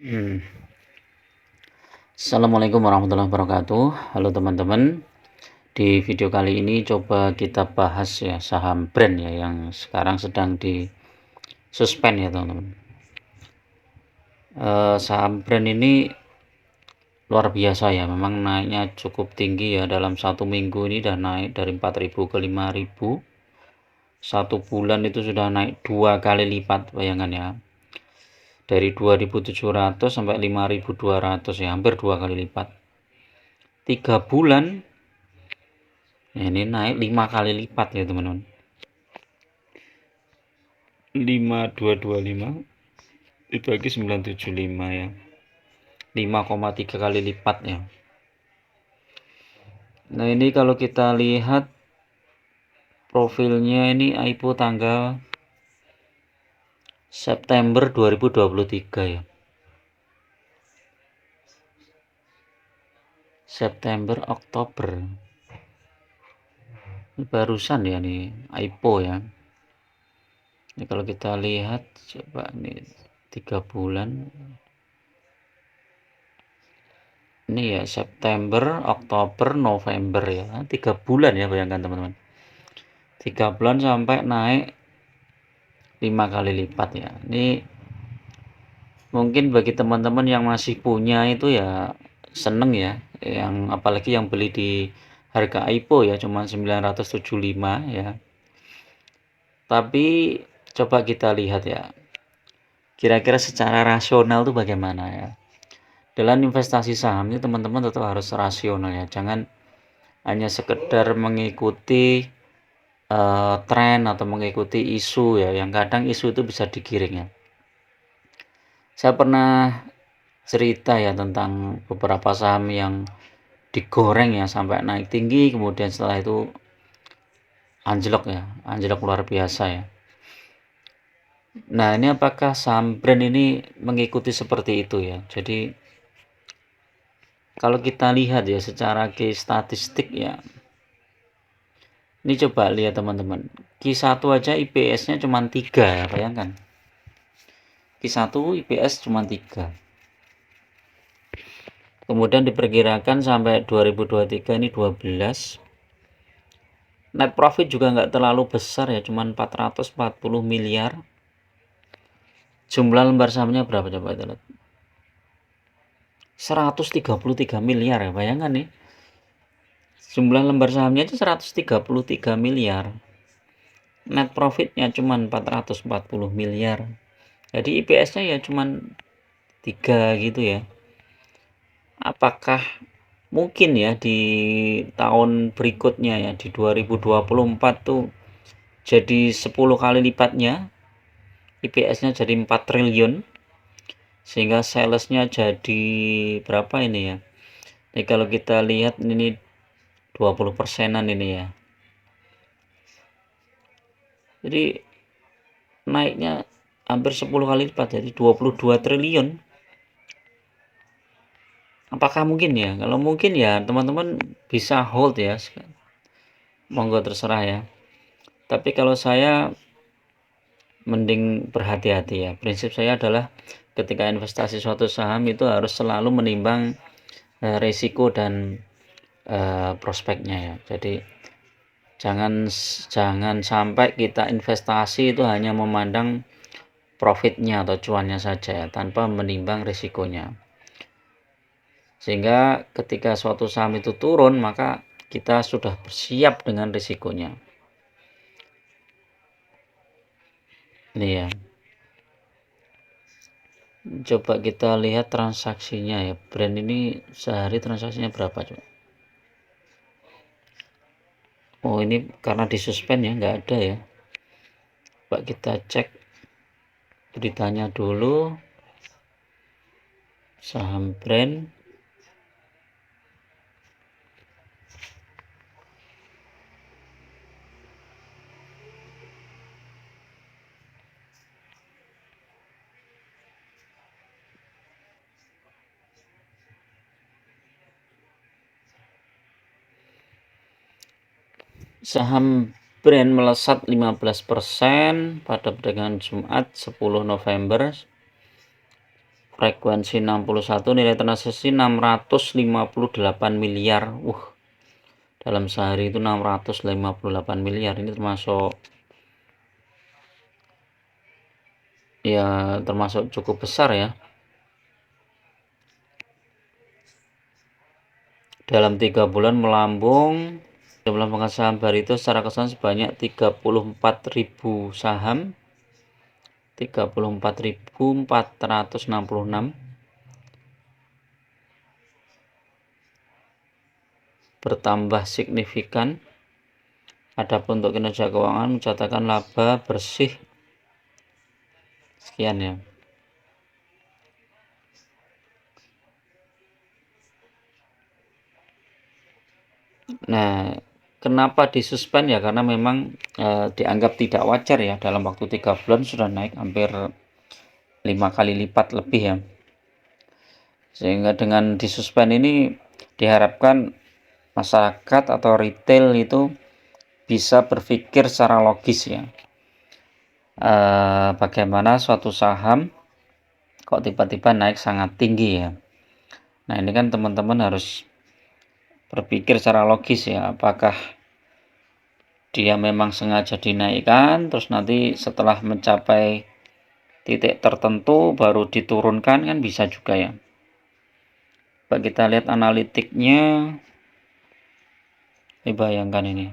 Hmm. Assalamualaikum warahmatullahi wabarakatuh. Halo teman-teman. Di video kali ini coba kita bahas ya saham brand ya yang sekarang sedang di suspend ya teman-teman. Saham brand ini luar biasa ya. Memang naiknya cukup tinggi ya, dalam satu minggu ini udah naik dari 4.000 ke 5.000. Satu bulan itu sudah naik 2 kali lipat, bayangkan ya. Dari 2.700 sampai 5.200 ya, hampir 2 kali lipat. 3 bulan ini naik 5 kali lipat ya teman-teman. 5225 dibagi 975 ya, 5,3 kali lipat ya. Nah ini kalau kita lihat profilnya, ini IPO tanggal September 2023 ya. September Oktober ini barusan ya nih IPO ya. Ini kalau kita lihat coba nih 3 bulan ini ya, September, Oktober, November ya, 3 bulan ya, bayangkan teman-teman. 3 bulan sampai naik 5 kali lipat ya. Ini mungkin bagi teman-teman yang masih punya itu ya seneng ya, yang apalagi yang beli di harga IPO ya cuma 975 ya. Tapi coba kita lihat ya, kira-kira secara rasional tuh bagaimana ya. Dalam investasi saham ini teman-teman tetap harus rasional ya, jangan hanya sekedar mengikuti tren atau mengikuti isu ya, yang kadang isu itu bisa digiring ya. Saya pernah cerita ya tentang beberapa saham yang digoreng ya sampai naik tinggi, kemudian setelah itu anjlok ya, anjlok luar biasa ya. Nah ini apakah saham brand ini mengikuti seperti itu ya. Jadi kalau kita lihat ya secara statistik ya, ini coba lihat teman-teman, Q1 aja IPS-nya cuma 3 ya, bayangkan. Q1 IPS cuma 3. Kemudian diperkirakan sampai 2023 ini 12. Net profit juga nggak terlalu besar ya, cuma 440 miliar. Jumlah lembar sahamnya berapa coba kita lihat? 133 miliar ya, bayangkan nih. Jumlah lembar sahamnya itu 133 miliar. Net profitnya cuma 440 miliar. Jadi IPS-nya ya cuma 3 gitu ya. Apakah mungkin ya di tahun berikutnya ya, di 2024 tuh jadi 10 kali lipatnya, IPS-nya jadi 4 triliun, sehingga salesnya jadi berapa ini ya. Jadi kalau kita lihat ini 20%-an ini ya. Jadi naiknya hampir 10 kali lipat, jadi 22 triliun. Apakah mungkin ya? Kalau mungkin ya teman-teman bisa hold ya, monggo terserah ya. Tapi kalau saya mending berhati-hati ya. Prinsip saya adalah ketika investasi suatu saham itu harus selalu menimbang risiko dan prospeknya ya. Jadi jangan sampai kita investasi itu hanya memandang profitnya atau cuannya saja ya, tanpa menimbang risikonya. Sehingga ketika suatu saham itu turun, maka kita sudah bersiap dengan risikonya. Ini ya. Coba kita lihat transaksinya ya. Brand ini sehari transaksinya berapa coba? Oh ini karena disuspend ya, nggak ada ya. Coba kita cek beritanya dulu. Saham brand. Saham brand melesat 15% pada perdagangan Jumat 10 November. frekuensi 61, nilai transaksi 658 miliar. Dalam sehari itu 658 miliar. Ini termasuk cukup besar ya. Dalam 3 bulan melambung. Jumlah pemegang saham Barito secara keseluruhan sebanyak 34.000 saham, 34.466, bertambah signifikan. Adapun untuk kinerja keuangan mencatatkan laba bersih sekian ya. Nah, kenapa disuspend ya? Karena memang dianggap tidak wajar ya, dalam waktu 3 bulan sudah naik hampir 5 kali lipat lebih ya. Sehingga dengan disuspend ini diharapkan masyarakat atau retail itu bisa berpikir secara logis ya. Bagaimana suatu saham kok tiba-tiba naik sangat tinggi ya. Nah, ini kan teman-teman harus berpikir secara logis ya, apakah dia memang sengaja dinaikkan terus nanti setelah mencapai titik tertentu baru diturunkan, kan bisa juga ya. Coba kita lihat analitiknya. Ini bayangkan ini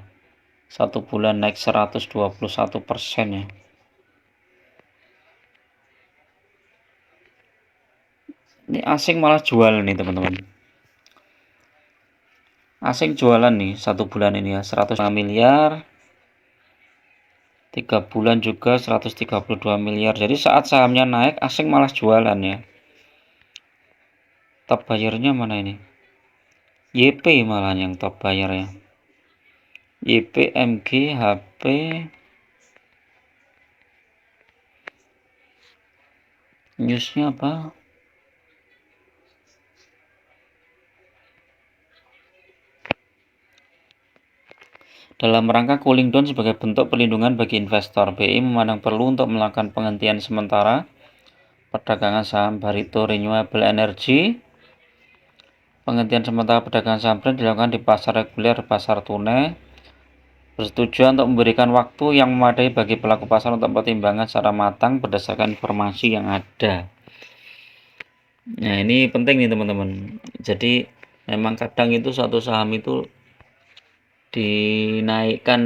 1 bulan naik 121% ya. Ini asing malah jual nih teman-teman. Asing jualan nih 1 bulan ini ya, 105 miliar. 3 bulan juga 132 miliar. Jadi saat sahamnya naik, asing malah jualan ya. Top bayarnya mana ini? YP malah yang top buyer ya. YP, MG, HP, newsnya apa? Dalam rangka cooling down sebagai bentuk perlindungan bagi investor, BI memandang perlu untuk melakukan penghentian sementara perdagangan saham Barito Renewable Energy. Penghentian sementara perdagangan saham Brand dilakukan di pasar reguler, pasar tunai, bertujuan untuk memberikan waktu yang memadai bagi pelaku pasar untuk pertimbangan secara matang berdasarkan informasi yang ada. Nah, ini penting nih teman-teman. Jadi memang kadang itu suatu saham itu dinaikkan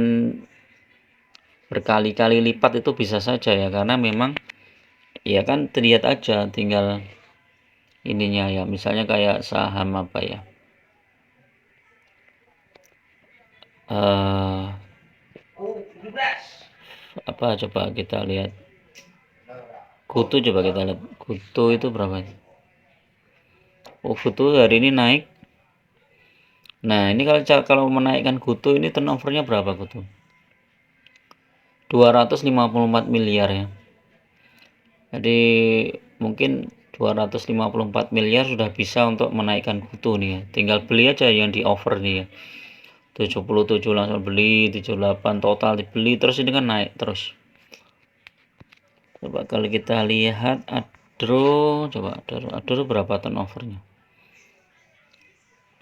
berkali-kali lipat itu bisa saja ya, karena memang ya kan terlihat aja tinggal ininya ya, misalnya kayak saham apa ya, apa coba kita lihat, Kutu, coba kita lihat Kutu itu berapa. Kutu hari ini naik. Nah, ini kalau menaikkan Kutu ini turnovernya berapa Kutu? 254 miliar ya. Jadi mungkin 254 miliar sudah bisa untuk menaikkan Kutu nih ya. Tinggal beli aja yang di offer nih ya. 77 langsung beli, 78 total dibeli, terus ini kan naik terus. Coba kalau kita lihat Adro, coba Adro berapa turnovernya?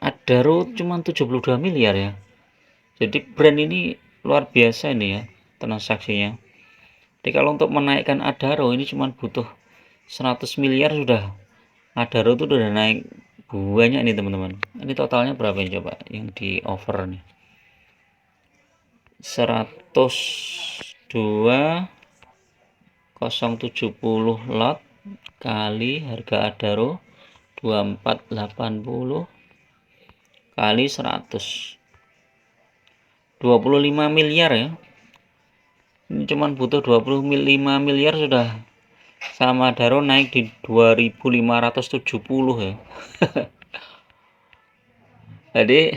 Adaro cuma 72 miliar ya. Jadi brand ini luar biasa ini ya transaksinya. Jadi kalau untuk menaikkan Adaro ini cuma butuh 100 miliar sudah. Adaro itu udah naik banyak nih teman-teman. Ini totalnya berapa ini coba yang di offer nih? 102.070 lot kali harga Adaro 2480 kali 100, 25 miliar ya. Ini cuman butuh 25 miliar sudah sama Adaro naik di 2570 ya. Jadi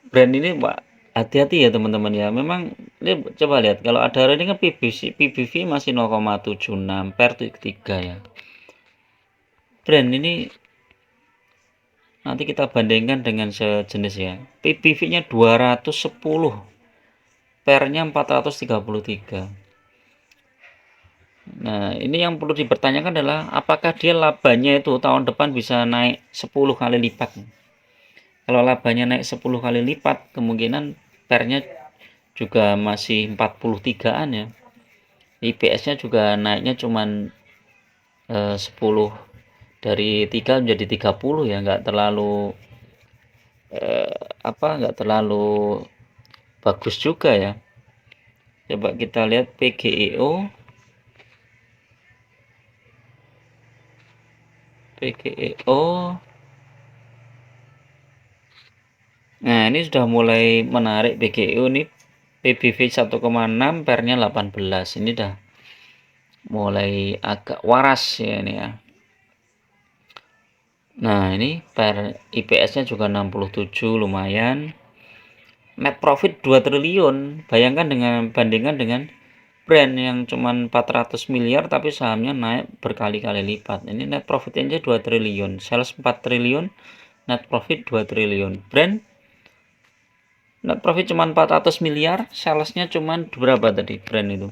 brand ini Pak, hati-hati ya teman-teman ya. Memang ini coba lihat, kalau Adaro ini kan PBV masih 0,76 per 3 ya. Brand ini nanti kita bandingkan dengan sejenis ya. PBV-nya 210, pernya 433. Nah, ini yang perlu dipertanyakan adalah apakah dia labanya itu tahun depan bisa naik 10 kali lipat. Kalau labanya naik 10 kali lipat, kemungkinan pernya juga masih 43-an ya. IPS-nya juga naiknya cuman 10 dari 3 menjadi 30 ya, nggak terlalu nggak terlalu bagus juga ya. Coba kita lihat PGEO. Nah, ini sudah mulai menarik PGEO nih. PBV 1,6, pernya 18. Ini dah mulai agak waras ya ini ya. Nah, ini per IPS-nya juga 67, lumayan. Net profit 2 triliun. Bayangkan bandingkan dengan brand yang cuma 400 miliar tapi sahamnya naik berkali-kali lipat. Ini net profitnya 2 triliun, sales 4 triliun, net profit 2 triliun. Brand net profit cuma 400 miliar, salesnya cuma berapa tadi brand itu?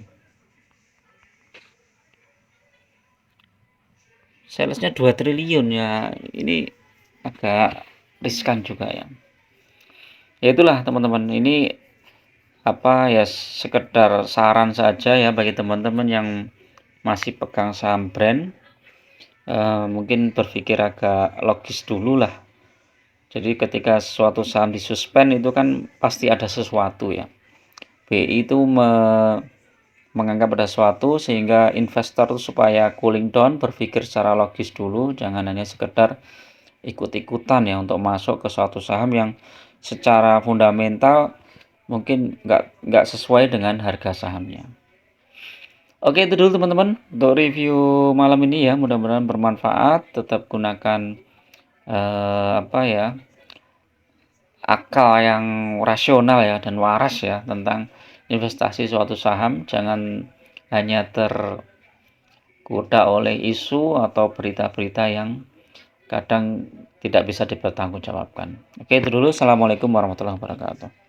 Salesnya 2 triliun ya. Ini agak riskan juga ya. Ya itulah teman-teman, ini ya sekedar saran saja ya bagi teman-teman yang masih pegang saham brand. Mungkin berpikir agak logis dulu lah. Jadi ketika suatu saham disuspend itu kan pasti ada sesuatu ya. BI itu menganggap ada sesuatu sehingga investor supaya cooling down, berpikir secara logis dulu, jangan hanya sekedar ikut-ikutan ya untuk masuk ke suatu saham yang secara fundamental mungkin nggak sesuai dengan harga sahamnya. Oke, itu dulu teman-teman untuk review malam ini ya, mudah-mudahan bermanfaat. Tetap gunakan akal yang rasional ya dan waras ya tentang investasi suatu saham. Jangan hanya tergoda oleh isu atau berita-berita yang kadang tidak bisa dipertanggungjawabkan. Oke, itu dulu. Assalamualaikum warahmatullahi wabarakatuh.